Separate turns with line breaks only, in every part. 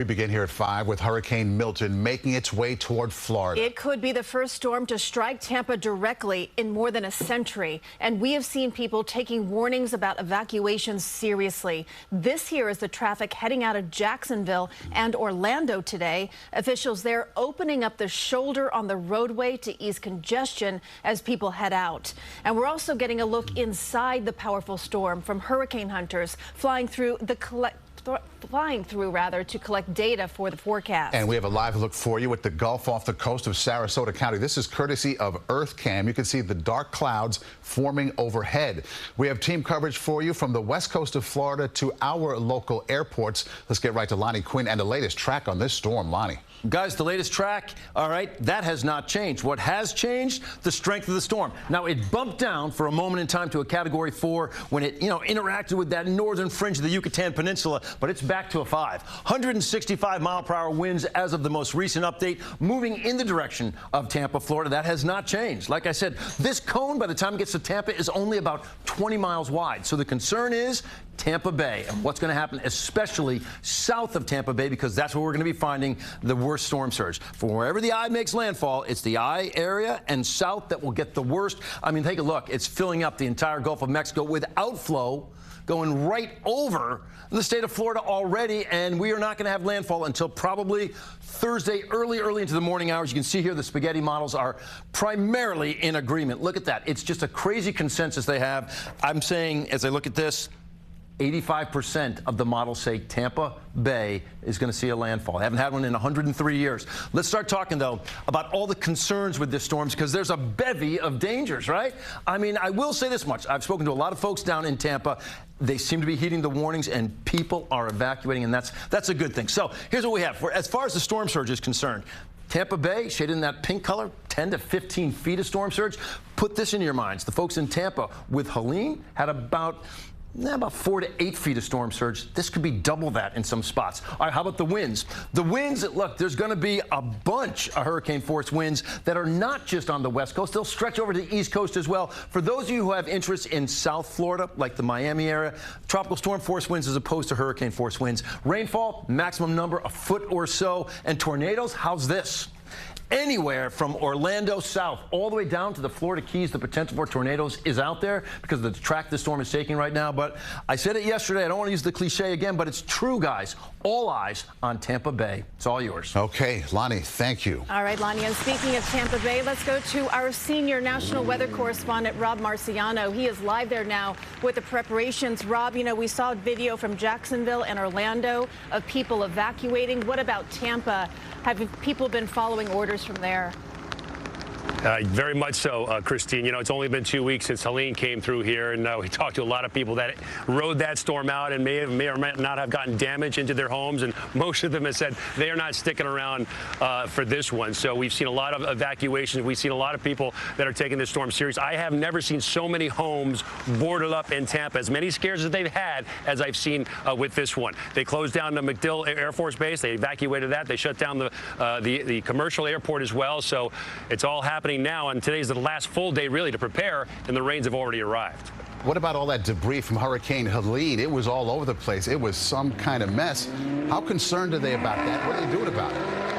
We begin here at 5 with Hurricane Milton making its way toward Florida.
It could be the first storm to strike Tampa directly in more than a century. And we have seen people taking warnings about evacuations seriously. This here is the traffic heading out of Jacksonville and Orlando today. Officials there opening up the shoulder on the roadway to ease congestion as people head out. And we're also getting a look inside the powerful storm from hurricane hunters flying through to collect data for the forecast.
And we have a live look for you at the Gulf off the coast of Sarasota County. This is courtesy of EarthCam. You can see the dark clouds forming overhead. We have team coverage for you from the west coast of Florida to our local airports. Let's get right to Lonnie Quinn and the latest track on this storm. Lonnie.
Guys, the latest track, all right, that has not changed. What has changed? The strength of the storm. Now, it bumped down for a moment in time to a Category 4 when it, interacted with that northern fringe of the Yucatan Peninsula, but it's back to a 5. 165-mile-per-hour winds as of the most recent update, moving in the direction of Tampa, Florida. That has not changed. Like I said, this cone, by the time it gets to Tampa, is only about 20 miles wide. So the concern is Tampa Bay and what's going to happen, especially south of Tampa Bay, because that's where we're going to be finding the worst storm surge. From wherever the eye makes landfall, it's the eye area and south that will get the worst. I mean, take a look. It's filling up the entire Gulf of Mexico with outflow going right over the state of Florida already, and we are not going to have landfall until probably Thursday, early into the morning hours. You can see here the spaghetti models are primarily in agreement. Look at that. It's just a crazy consensus they have. I'm saying, as I look at this, 85% of the models say Tampa Bay is going to see a landfall. I haven't had one in 103 years. Let's start talking, though, about all the concerns with this storm, because there's a bevy of dangers, right? I mean, I will say this much. I've spoken to a lot of folks down in Tampa. They seem to be heeding the warnings, and people are evacuating, and that's a good thing. So here's what we have. As far as the storm surge is concerned, Tampa Bay, shaded in that pink color, 10 to 15 feet of storm surge. Put this in your minds. The folks in Tampa with Helene had about 4 to 8 feet of storm surge. This could be double that in some spots. All right, how about the winds? The winds, look, there's going to be a bunch of hurricane force winds that are not just on the west coast. They'll stretch over to the east coast as well. For those of you who have interest in South Florida, like the Miami area, tropical storm force winds as opposed to hurricane force winds. Rainfall, maximum number, a foot or so. And tornadoes, how's this? Anywhere from Orlando south all the way down to the Florida Keys, the potential for tornadoes is out there because of the track the storm is taking right now. But I said it yesterday. I don't want to use the cliche again, but it's true, guys. All eyes on Tampa Bay. It's all yours.
Okay, Lonnie, thank you.
All right, Lonnie. And speaking of Tampa Bay, let's go to our senior national weather correspondent, Rob Marciano. He is live there now with the preparations. Rob, we saw a video from Jacksonville and Orlando of people evacuating. What about Tampa? Have people been following orders from there?
Very much so, Christine. It's only been 2 weeks since Helene came through here, and we talked to a lot of people that rode that storm out and may or may not have gotten damage into their homes, and most of them have said they are not sticking around for this one. So we've seen a lot of evacuations. We've seen a lot of people that are taking this storm serious. I have never seen so many homes boarded up in Tampa, as many scares as they've had as I've seen with this one. They closed down the MacDill Air Force Base. They evacuated that. They shut down the commercial airport as well. So it's all happening now, and today's the last full day really to prepare, and the rains have already arrived.
What about all that debris from Hurricane Helene? It was all over the place. It was some kind of mess. How concerned are they about that? What are they doing about it?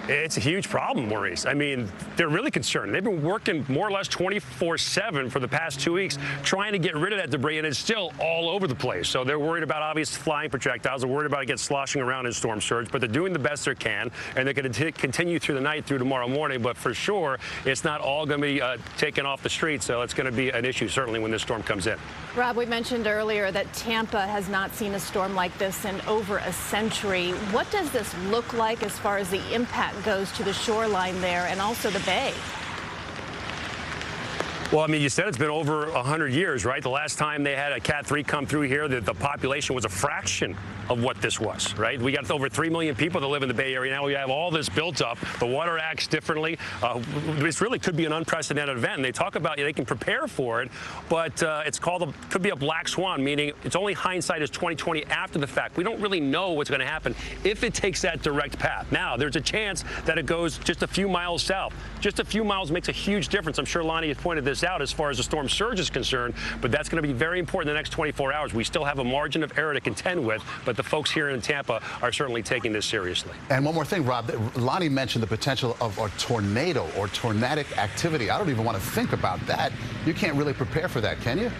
It's a huge problem, Maurice. I mean, they're really concerned. They've been working more or less 24/7 for the past 2 weeks trying to get rid of that debris, and it's still all over the place. So they're worried about obvious flying projectiles. They're worried about it sloshing around in storm surge, but they're doing the best they can, and they're going to continue through the night through tomorrow morning. But for sure, it's not all going to be taken off the streets, so it's going to be an issue certainly when this storm comes in.
Rob, we mentioned earlier that Tampa has not seen a storm like this in over a century. What does this look like as far as the impact goes to the shoreline there and also the bay?
Well, I mean, you said it's been over 100 years, right? The last time they had a Cat 3 come through here, the population was a fraction of what this was, right? We got over 3 million people that live in the Bay Area now. We have all this built up. The water acts differently. This really could be an unprecedented event. And they talk about they can prepare for it, but it's could be a black swan, meaning it's only hindsight is 2020 after the fact. We don't really know what's going to happen if it takes that direct path. Now, there's a chance that it goes just a few miles south. Just a few miles makes a huge difference. I'm sure Lonnie has pointed this out as far as the storm surge is concerned, but that's going to be very important in the next 24 hours. We still have a margin of error to contend with, but but the folks here in Tampa are certainly taking this seriously.
And one more thing, Rob, Lonnie mentioned the potential of a tornado or tornadic activity. I don't even want to think about that. You can't really prepare for that, can you?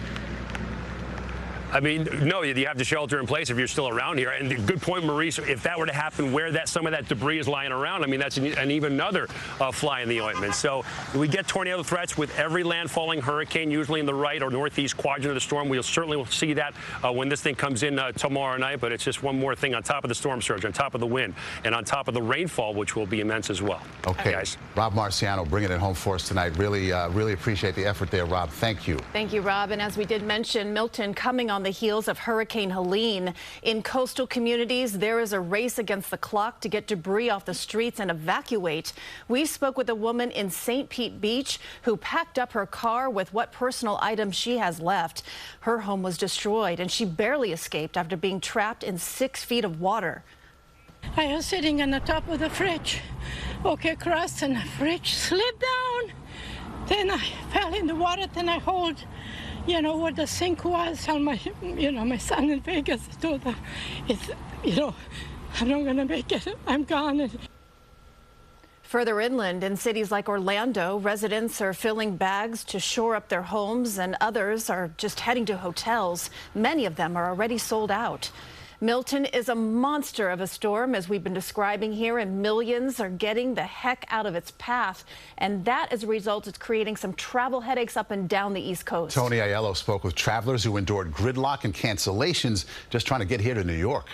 I mean, no, you have to shelter in place if you're still around here. And good point, Maurice, if that were to happen where some of that debris is lying around, I mean, that's an even another fly in the ointment. So we get tornado threats with every landfalling hurricane, usually in the right or northeast quadrant of the storm. We'll certainly see that when this thing comes in tomorrow night. But it's just one more thing on top of the storm surge, on top of the wind, and on top of the rainfall, which will be immense as well.
Okay,
guys.
Rob Marciano bringing it home for us tonight. Really appreciate the effort there, Rob. Thank you.
Thank you, Rob. And as we did mention, Milton coming on the heels of Hurricane Helene. In coastal communities, there is a race against the clock to get debris off the streets and evacuate. We spoke with a woman in St. Pete Beach who packed up her car with what personal items she has left. Her home was destroyed and she barely escaped after being trapped in 6 feet of water.
I was sitting on the top of the fridge, walked across and the fridge slipped down. Then I fell in the water, then I hold, where the sink was. On my, my son in Vegas told him, I'm not going to make it. I'm gone.
Further inland, in cities like Orlando, residents are filling bags to shore up their homes, and others are just heading to hotels. Many of them are already sold out. Milton is a monster of a storm, as we've been describing here, and millions are getting the heck out of its path. And that, as a result, is creating some travel headaches up and down the East Coast.
Tony Aiello spoke with travelers who endured gridlock and cancellations just trying to get here to New York.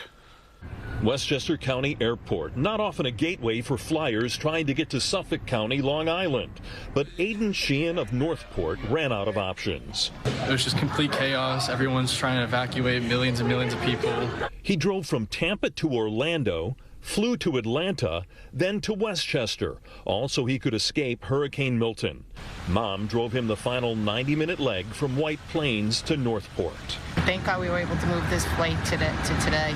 Westchester County Airport, not often a gateway for flyers trying to get to Suffolk County, Long Island. But Aidan Sheehan of Northport ran out of options.
It was just complete chaos. Everyone's trying to evacuate millions and millions of people.
He drove from Tampa to Orlando, flew to Atlanta, then to Westchester, all so he could escape Hurricane Milton. Mom drove him the final 90-minute leg from White Plains to Northport.
Thank God we were able to move this flight to today.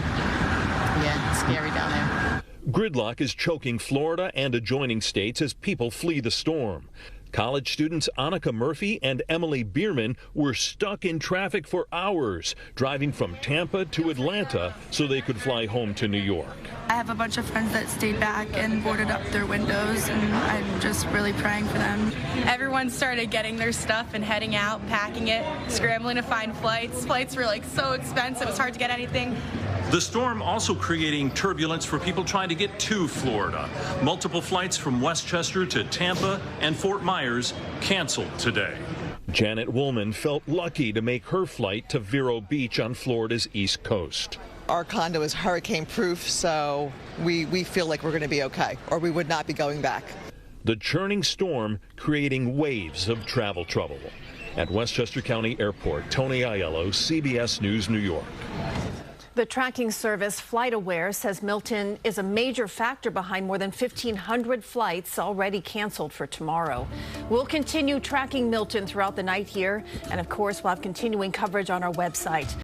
Yeah, it's scary down there.
Gridlock is choking Florida and adjoining states as people flee the storm. College students Annika Murphy and Emily Bierman were stuck in traffic for hours, driving from Tampa to Atlanta so they could fly home to New York.
I have a bunch of friends that stayed back and boarded up their windows, and I'm just really praying for them.
Everyone started getting their stuff and heading out, packing it, scrambling to find flights. Flights were so expensive, it's hard to get anything.
The storm also creating turbulence for people trying to get to Florida. Multiple flights from Westchester to Tampa and Fort Myers canceled today. Janet Woolman felt lucky to make her flight to Vero Beach on Florida's East Coast.
Our condo is hurricane proof, so we feel like we're going to be okay, or we would not be going back.
The churning storm creating waves of travel trouble. At Westchester County Airport, Tony Aiello, CBS News New York.
The tracking service FlightAware says Milton is a major factor behind more than 1,500 flights already canceled for tomorrow. We'll continue tracking Milton throughout the night here, and of course, we'll have continuing coverage on our website.